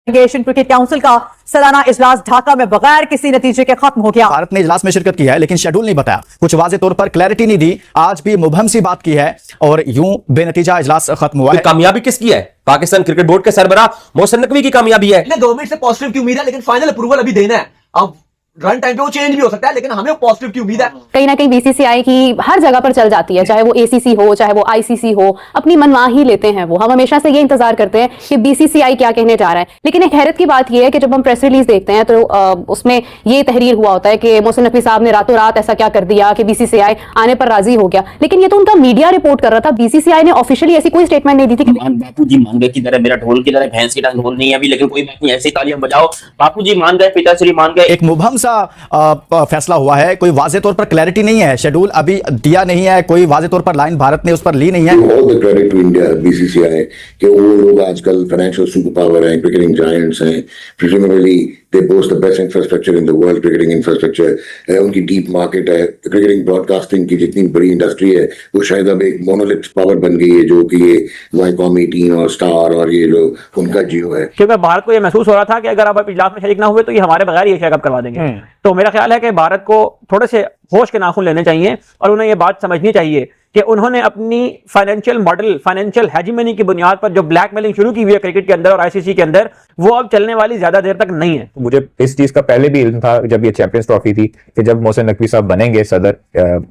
Asian cricket council का सालाना इजलास ढाका में बगैर किसी नतीजे के खत्म हो गया। भारत ने इजलास में शिरकत की है लेकिन शेड्यूल नहीं बताया, कुछ वाज़ेह तौर पर क्लैरिटी नहीं दी, आज भी मुबहम सी बात की है और यूं बेनतीजा इजलास खत्म हुआ है। कामयाबी किसकी है? पाकिस्तान क्रिकेट बोर्ड के सरबराह मोहसिन नकवी की कामयाबी है। गवर्नमेंट से पॉजिटिव की उम्मीद है लेकिन फाइनल अप्रूवल अभी देना है। अब रन टाइम पे वो चेंज भी हो सकता है लेकिन हमें पॉजिटिव की उम्मीद है। कहीं ना कहीं बीसीसीआई की हर जगह पर चल जाती है, चाहे वो एसीसी हो चाहे वो आईसीसी हो, अपनी मनवा ही लेते हैं वो। हम हमेशा से ये इंतजार करते हैं कि बीसीसीआई क्या कहने जा रहा है। लेकिन एक हैरत की बात यह है कि जब हम प्रेस रिलीज देखते हैं तो उसमें ये तहरीर हुआ होता है कि मोहसिन नकवी साहब ने रातों रात ऐसा क्या कर दिया कि बीसीसीआई आने पर राजी हो गया। लेकिन ये तो उनका मीडिया रिपोर्ट कर रहा था, बीसीसीआई ने ऑफिशियली ऐसी कोई स्टेटमेंट नहीं दी थी। बापू जी मान गए कि मेरा ढोल की तरह भैंस की तरह ढोल नहीं है अभी, लेकिन कोई बात नहीं, ऐसे तालियां बजाओ। बापू जी मान गए, पिताश्री मान गए। एक मुबहम सा फैसला हुआ है, कोई वाज़ेह तौर पर क्लैरिटी नहीं है, शेड्यूल अभी दिया नहीं है, कोई वाज़ेह तौर पर लाइन भारत ने उस पर ली नहीं है। All the credit to India BCCI कि वो लोग आजकल फाइनेंशियल सुपर पावर हैं, क्रिकेटिंग जायंट्स हैं, presumably they boast the best infrastructure in the world, cricketing infrastructure, उनकी डीप मार्केट है, क्रिकेटिंग ब्रॉडकास्टिंग की जितनी बड़ी इंडस्ट्री है वो शायद अब एक मोनोलिथ पावर बन गई है जो कि ये वाईकॉम 18 और स्टार और ये लोग उनका जियो है। क्योंकि भारत को ये महसूस हो रहा था कि अगर आप इजलास में शरीक ना हुए तो ये हमारे बगैर ही एशिया कप करवा देंगे। तो मेरा ख्याल है कि भारत को थोड़े से होश के नाखून लेने चाहिए और उन्हें ये बात समझनी चाहिए कि उन्होंने अपनी फाइनेंशियल मॉडल, फाइनेंशियल हेजिमनी की बुनियाद पर जो ब्लैकमेलिंग शुरू की हुई है क्रिकेट के अंदर और आईसीसी के अंदर, वो अब चलने वाली ज्यादा देर तक नहीं है। मुझे इस चीज का पहले भी इल्म था जब ये चैंपियंस ट्रॉफी थी कि जब मोहसिन नकवी साहब बनेंगे सदर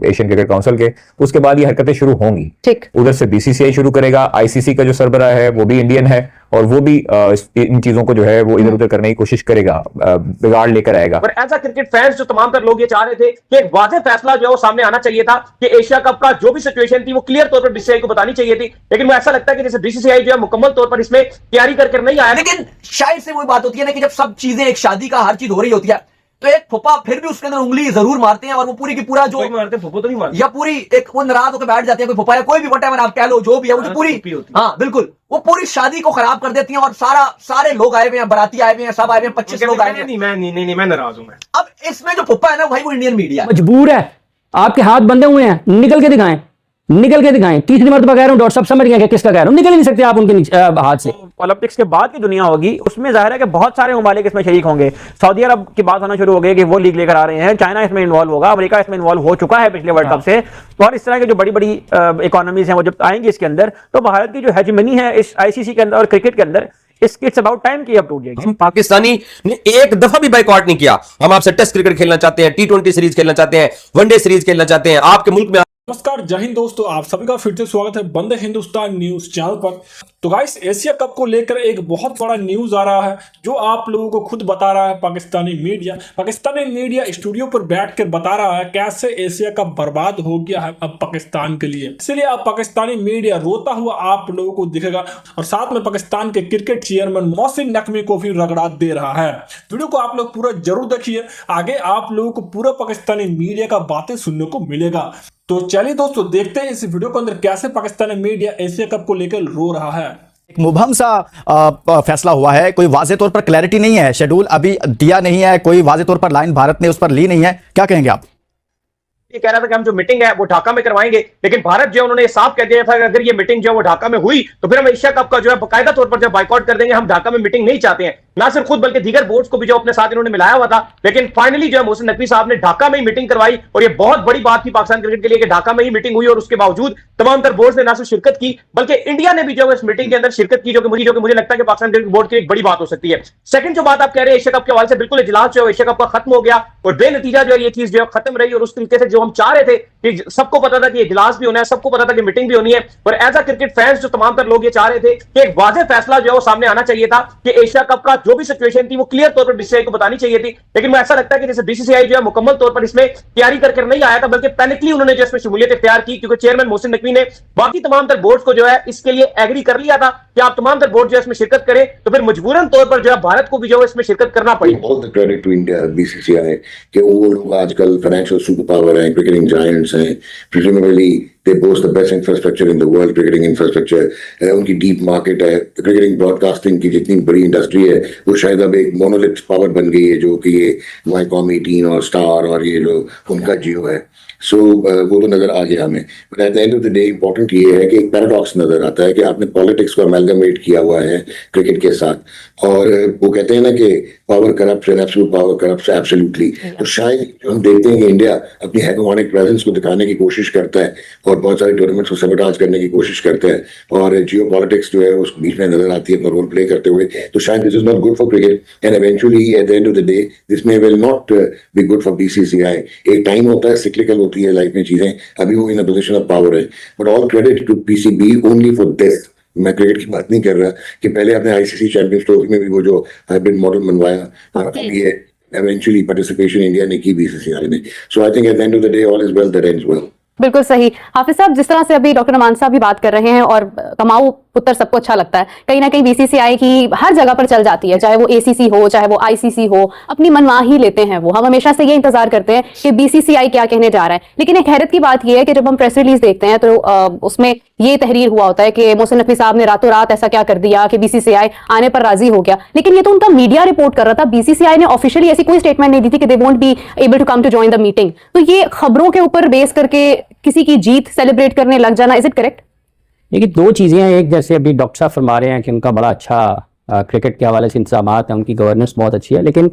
एशियन क्रिकेट काउंसिल के, उसके बाद ये हरकतें शुरू होंगी। ठीक, उधर से बीसीसीआई शुरू करेगा, आईसीसी का जो सरबराह है वो भी इंडियन है और वो भी इन चीजों को जो है वो इधर उधर करने की कोशिश करेगा, बिगाड़ लेकर आएगा। पर एज अ क्रिकेट फैंस जो तमाम तर लोग ये चाह रहे थे कि एक वाज़ेह फैसला जो है वो सामने आना चाहिए था कि एशिया कप का जो भी सिचुएशन थी वो क्लियर तौर पर बीसीसीआई को बतानी चाहिए थी। लेकिन मुझे ऐसा लगता है कि जैसे बीसीसीआई जो है मुकम्मल तौर पर इसमें तैयारी करके नहीं आया। लेकिन शायद से वही बात होती है ना कि जब सब चीजें एक शादी का हर चीज हो रही होती है तो एक फुप्पा फिर भी उसके अंदर उंगली जरूर मारते हैं और वो पूरी की पूरा जो मारते फुप्पो तो नहीं मारते, या पूरी एक वो नाराज होकर बैठ जाते हैं, कोई फुप्पा या कोई भी वटेवर आप कह लो जो भी है, वो जो पूरी हाँ बिल्कुल वो पूरी शादी को खराब कर देती हैं और सारे लोग आए हुए हैं, बाराती आए हुए हैं, सब आए हुए हैं, 25 लोग आए हुए हैं। मैं नाराज हूं। अब इसमें जो फुप्पा है ना भाई वो इंडियन मीडिया मजबूर है, आपके हाथ बंधे हुए हैं, निकल के दिखाएं, निकल के दिखाएं। तीसरी मरतबा कह रहा हूं, डॉक्टर साहब समझ गए कि किसका कह रहा हूं, निकल ही नहीं सकते आप उनके हाथ से। ओलंपिक्स के बाद की दुनिया होगी, उसमें जाहिर है कि बहुत सारे ममालिक इसमें शरीक होंगे। सऊदी अरब की बात होना शुरू हो गई कि वो लीग लेकर आ रहे हैं, चाइना इसमें इन्वॉल्व होगा, अमेरिका इसमें इन्वॉल्व हो चुका है पिछले वर्ल्ड कप से। और इस तरह के जो बड़ी बड़ी इकोनॉमीज हैं वो जब आएंगी इसके अंदर, तो भारत की जो हेजिमनी है इस आईसीसी के अंदर और क्रिकेट के अंदर, इट्स अबाउट टाइम कि अब टूट जाएगी। हम पाकिस्तानी ने एक दफा भी बाइकआउट नहीं किया। हम आपसे टेस्ट क्रिकेट खेलना चाहते हैं, T20 सीरीज खेलना चाहते हैं, वनडे सीरीज खेलना चाहते हैं आपके मुल्क में। नमस्कार, जय हिंद दोस्तों, आप सभी का फिर से स्वागत है बंदे हिंदुस्तान न्यूज चैनल पर। तो गाइस, एशिया कप को लेकर एक बहुत बड़ा न्यूज आ रहा है जो आप लोगों को खुद बता रहा है पाकिस्तानी मीडिया स्टूडियो पर बैठकर बता रहा है कैसे एशिया कप बर्बाद हो गया है अब पाकिस्तान के लिए। इसलिए अब पाकिस्तानी मीडिया रोता हुआ आप लोगों को दिखेगा और साथ में पाकिस्तान के क्रिकेट चेयरमैन मोहसिन नकवी को भी रगड़ा दे रहा है। वीडियो को आप लोग पूरा जरूर देखिए, आगे आप लोगों को पूरा पाकिस्तानी मीडिया का बातें सुनने को मिलेगा। तो चलिए दोस्तों, देखते हैं इस वीडियो के अंदर कैसे पाकिस्तानी मीडिया एशिया कप को लेकर रो रहा है। एक मुबहम सा फैसला हुआ है, कोई वाज़ेह तौर पर क्लैरिटी नहीं है, शेड्यूल अभी दिया नहीं है, कोई वाज़ेह तौर पर लाइन भारत ने उस पर ली नहीं है, क्या कहेंगे आप? ये कह रहा था कि हम जो मीटिंग है वो ढाका में करवाएंगे, लेकिन भारत जो है उन्होंने साफ कह दिया था कि अगर ये मीटिंग जो है वो ढाका में हुई तो फिर हम एशिया कप का जो है बाकायदा तौर पर जो बाइकआउट कर देंगे। हम ढाका में मीटिंग नहीं चाहते हैं। ना सिर्फ खुद बल्कि दीगर बोर्ड्स को भी जो अपने साथ इन्होंने मिलाया हुआ था। लेकिन फाइनली जो है मोहसिन नकवी साहब ने ढाका में ही मीटिंग करवाई और ये बहुत बड़ी बात थी पाकिस्तान क्रिकेट के लिए कि ढाका में ही मीटिंग हुई और उसके बावजूद तमाम तर बोर्ड्स ने ना सिर्फ शिरकत की बल्कि इंडिया ने भी जो है इस मीटिंग के अंदर शिरकत की, जो कि मुझे लगता है कि पाकिस्तान क्रिकेट बोर्ड की एक बड़ी बात हो सकती है। सेकंड जो बात आप कह रहे हैं एशिया कप के हवाले से, बिल्कुल इजलास जो है एशिया कप का खत्म हो गया और बेनतीजा जो है ये चीज जो है खत्म रही और उस तरीके से जो हम चाह रहे थे कि सबको पता था कि इजलास भी होना है, सबको पता था कि मीटिंग भी होनी है। और एज अ क्रिकेट फैंस जो तमाम तर लोग ये चाह रहे थे कि एक वाज़ेह फैसला जो है वो सामने आना चाहिए था कि एशिया कप का जो भी सिचुएशन थी वो क्लियर तौर पर बीसीसीआई को बतानी चाहिए थी। लेकिन मुझे ऐसा लगता है कि जैसे बीसीसीआई जो है मुकम्मल तौर पर इसमें तैयारी करके नहीं आया था, बल्कि पैनिकली उन्होंने जो इसमें शमूलियत इख्तियार की, क्योंकि चेयरमैन मोहसिन नकवी ने बाकी तमाम तर बोर्ड्स को जो है इसके लिए एग्री कर लिया था कि आप तमाम तर बोर्ड जो है इसमें शिरकत करें, तो फिर मजबूरन तौर पर जो है भारत को भी जो है इसमें शिरकत करना पड़ी। All the credit to India BCCI कि वो लोग आजकल फाइनेंशियल सुपर पावर हैं, क्रिकेटिंग जायंट्स हैं, presumably they boast the best infrastructure in the world, cricketing infrastructure, उनकी डीप मार्केट है, क्रिकेटिंग ब्रॉडकास्टिंग की जितनी बड़ी इंडस्ट्री है वो शायद अब एक मोनोलिथ पावर बन गई है जो कि ये वाईकॉम 18 और स्टार और ये लोग उनका जियो है। सो वो तो नजर आ गया हमें। But at the end of the day important ये है कि एक पैराडॉक्स नजर आता है कि आपने पॉलिटिक्स को अमेलगमेट किया हुआ है क्रिकेट के साथ, और वो कहते हैं ना कि power corrupts and absolute power corrupts absolutely. तो शायद हम देखते हैं कि इंडिया अपनी हेगेमोनिक प्रेजेंस को दिखाने की कोशिश करता है और बहुत सारे टूर्नामेंट्स को सबटाज करने की कोशिश करता है, और जियो पॉलिटिक्स जो है उस बीच में नजर आती है अपना रोल प्ले करते हुए। तो शायद this is not good for cricket and eventually at the end of the day this may will not be good for BCCI. एक टाइम होता है, सिक्लिकल होती है लाइफ में चीजें, अभी वो in a position of power है, but all credit to PCB only for this. मैं क्रिकेट की बात नहीं कर रहा कि पहले आपने आईसीसी चैंपियंस ट्रॉफी में भी वो जो हाइब्रिड मॉडल बनवाया, अभी है eventually participation इंडिया ने की बीसीसीआई ने। So I think at the end of the day all is well that ends well. बिल्कुल सही। हाफिज साहब, जिस तरह से अभी डॉक्टर नुमान साहब भी बात कर रहे हैं और कमाऊ पुत्र सबको अच्छा लगता है, कहीं ना कहीं बीसीसीआई की हर जगह पर चल जाती है, चाहे वो एसीसी हो चाहे वो आईसीसी हो, अपनी मनमाही लेते हैं वो। हम हमेशा से ये इंतजार करते हैं कि बीसीसीआई क्या कहने जा रहा है। लेकिन एक हैरत की बात यह है कि जब हम प्रेस रिलीज देखते हैं तो उसमें ये तहरीर हुआ होता है कि मोहसिन नकवी साहब ने रातों रात ऐसा क्या कर दिया कि बीसीसीआई आने पर राजी हो गया। लेकिन ये तो उनका मीडिया रिपोर्ट कर रहा था, बीसीसीआई ने ऑफिशियली ऐसी कोई स्टेटमेंट नहीं दी थी कि they won't be able to come to join the meeting. तो ये खबरों के ऊपर बेस करके किसी की जीत सेलिब्रेट करने लग जाना, इज इट करेक्ट? देखिए, दो चीज़ें हैं। एक, जैसे अभी डॉक्टर साहब फरमा रहे हैं कि उनका बड़ा अच्छा क्रिकेट के हवाले से इंतजाम है, उनकी गवर्नेंस बहुत अच्छी है, लेकिन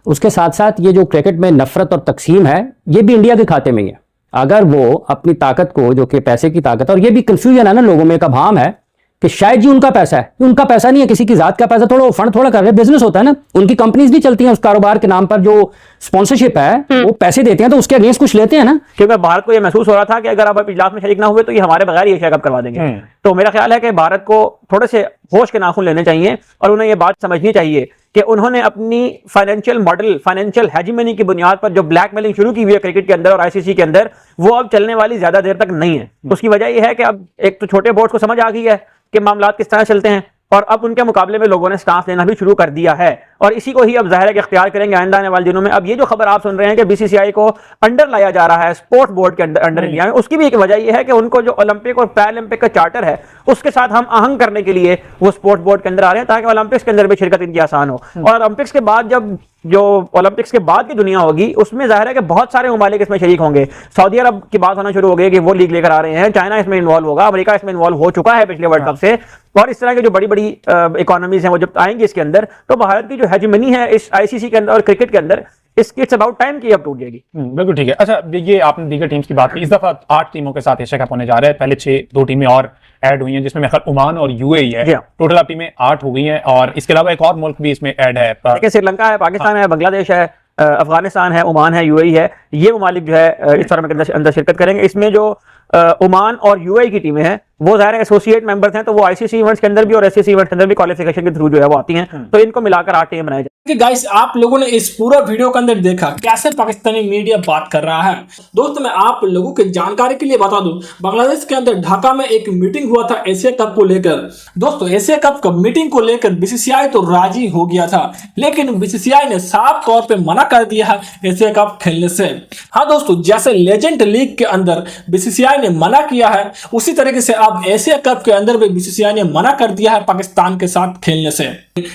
उसके साथ साथ ये जो क्रिकेट में नफरत और तकसीम है, ये भी इंडिया के खाते में ही है। अगर वो अपनी ताकत को, जो कि पैसे की ताकत है, और ये भी कंफ्यूजन है ना लोगों में, एक अभाम है कि शायद जी उनका पैसा है, ये उनका पैसा नहीं है, किसी की जात का पैसा, थोड़ा फंड थोड़ा कर रहे, बिजनेस होता है ना, उनकी कंपनीज भी चलती हैं उस कारोबार के नाम पर, जो स्पॉन्सरशिप है वो पैसे देते हैं तो उसके अगेंस्ट कुछ लेते हैं ना। क्योंकि भारत को यह महसूस हो रहा था कि अगर आप इजलास में शरीक ना हुए तो ये हमारे बगैर ही एशिया कप करवा देंगे। तो मेरा ख्याल है कि भारत को थोड़े से होश के नाखून लेने चाहिए और उन्हें यह बात समझनी चाहिए कि उन्होंने अपनी फाइनेंशियल मॉडल, फाइनेंशियल हेजिमनी की बुनियाद पर जो ब्लैकमेलिंग शुरू की हुई है क्रिकेट के अंदर और आईसीसी के अंदर, वो अब चलने वाली ज्यादा देर तक नहीं है। उसकी वजह यह है कि अब एक तो छोटे बोर्ड को समझ आ गई है कि मामला किस तरह चलते हैं, और अब उनके मुकाबले में लोगों ने स्टाफ लेना भी शुरू कर दिया है, और इसी को ही अब जाहिर है कि इख्तियार करेंगे आइंदा आने वाले दिनों में। अब ये जो खबर आप सुन रहे हैं कि बीसीसीआई को अंडर लाया जा रहा है स्पोर्ट्स बोर्ड के अंडर इंडिया में, उसकी भी एक वजह यह है कि उनको जो ओलंपिक और पैरालंपिक का चार्टर है उसके साथ हम आहंग करने के लिए वो स्पोर्ट्स बोर्ड के अंदर आ रहे हैं, ताकि ओलंपिक्स के अंदर भी शिरकत इनकी आसान हो। और ओलंपिक्स के बाद जब जो ओलंपिक्स के बाद की दुनिया होगी उसमें जाहिर है कि बहुत सारे ममालिक इसमें शरीक होंगे। सऊदी अरब की बात होना शुरू हो गई कि वो लीग लेकर आ रहे हैं, चाइना इसमें इन्वॉल्व होगा, अमेरिका इसमें इन्वॉल्व हो चुका है पिछले वर्ल्ड कप से, और इस तरह के जो बड़ी बड़ी इकोनॉमीज हैं वो जब आएंगी इसके अंदर, तो भारत की जो हेजिमनी है इस आईसीसी के अंदर और क्रिकेट के अंदर, इट्स अबाउट टाइम की अब टूट जाएगी। बिल्कुल ठीक है। अच्छा, ये आपने दीगर टीम्स की बात की, इस दफा 8 टीमों के साथ एशिया कप होने जा रहा है। पहले 2 टीमें और ऐड हुई हैं, जिसमें मेरे ख्याल ओमान और यूएई है। टोटल आप टीमें 8 हो गई हैं, और इसके अलावा एक और मुल्क भी इसमें ऐड है। देखिए, श्रीलंका है, पाकिस्तान है, बांग्लादेश है, अफगानिस्तान है, ओमान है, यूएई है। ये ममालिक जो है इस टूर्नामेंट के अंदर शिरकत करेंगे। इसमें जो ओमान और यूएई की टीमें हैं वो ज़ाहिर एसोसिएट मेंबर्स हैं, तो वो आईसीसी इवेंट्स के अंदर भी और एससीसी इवेंट्स के अंदर भी क्वालिफिकेशन के थ्रू जो है वो आती हैं, तो इनको मिलाकर 8 टीम बनाई जाए। गाइस, आप लोगों ने इस पूरा वीडियो के अंदर देखा कैसे पाकिस्तानी मीडिया बात कर रहा है। दोस्तों, मैं आप लोगों की जानकारी के लिए बता दूं, बांग्लादेश के अंदर ढाका में एक मीटिंग हुआ था एशिया कप को लेकर। दोस्तों, एशिया कप का मीटिंग को लेकर बीसीसीआई तो राजी हो गया था, लेकिन बीसीसीआई ने साफ तौर पे मना कर दिया है एशिया कप खेलने से। हाँ दोस्तों, जैसे लेजेंड लीग के अंदर बीसीसीआई ने मना किया है, उसी तरीके से अब एशिया कप के अंदर भी बीसीसीआई ने मना कर दिया है पाकिस्तान के साथ खेलने से।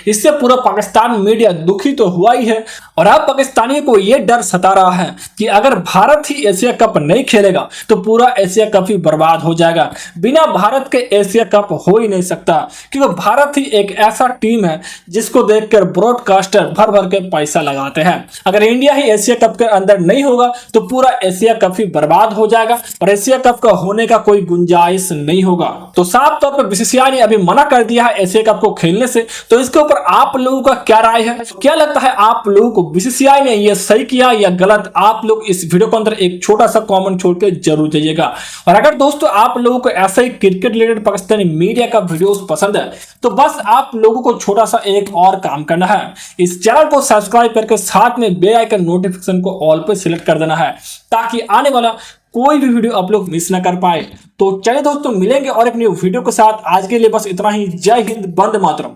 इससे पूरा पाकिस्तान मीडिया दुखी तो हुआ ही है, और अब पाकिस्तानियों को यह डर सता रहा है कि अगर भारत ही एशिया कप नहीं खेलेगा तो पूरा एशिया कप ही बर्बाद हो जाएगा। बिना भारत के एशिया कप हो ही नहीं सकता, क्योंकि भारत ही एक ऐसा टीम है जिसको देखकर ब्रॉडकास्टर भर भर के पैसा लगाते हैं। अगर इंडिया ही एशिया कप के अंदर नहीं होगा तो पूरा एशिया कप ही बर्बाद हो जाएगा, और एशिया कप का होने का कोई गुंजाइश नहीं होगा। तो साफ तौर पर बीसीसीआई ने अभी मना कर दिया है एशिया कप को खेलने से। तो इसके ऊपर आप लोगों का क्या राय है? क्या लगता है आप लोगों को, बीसीसीआई ने यह सही किया या गलत? आप लोग इस वीडियो के अंदर एक छोटा सा कमेंट छोड़ के जरूर जाइएगा। और अगर दोस्तों आप लोगों को ऐसा ही क्रिकेट रिलेटेड पाकिस्तानी मीडिया का वीडियोस पसंद है तो बस आप लोगों को छोटा सा एक और काम करना है, इस चैनल को सब्सक्राइब करके साथ में बेल आइकन नोटिफिकेशन को ऑल पे सिलेक्ट कर देना है, ताकि आने वाला कोई भी वीडियो आप लोग मिस ना कर पाए। तो चलिए दोस्तों, मिलेंगे और एक न्यू वीडियो के साथ। आज के लिए बस इतना ही। जय हिंद, वंदे मातरम।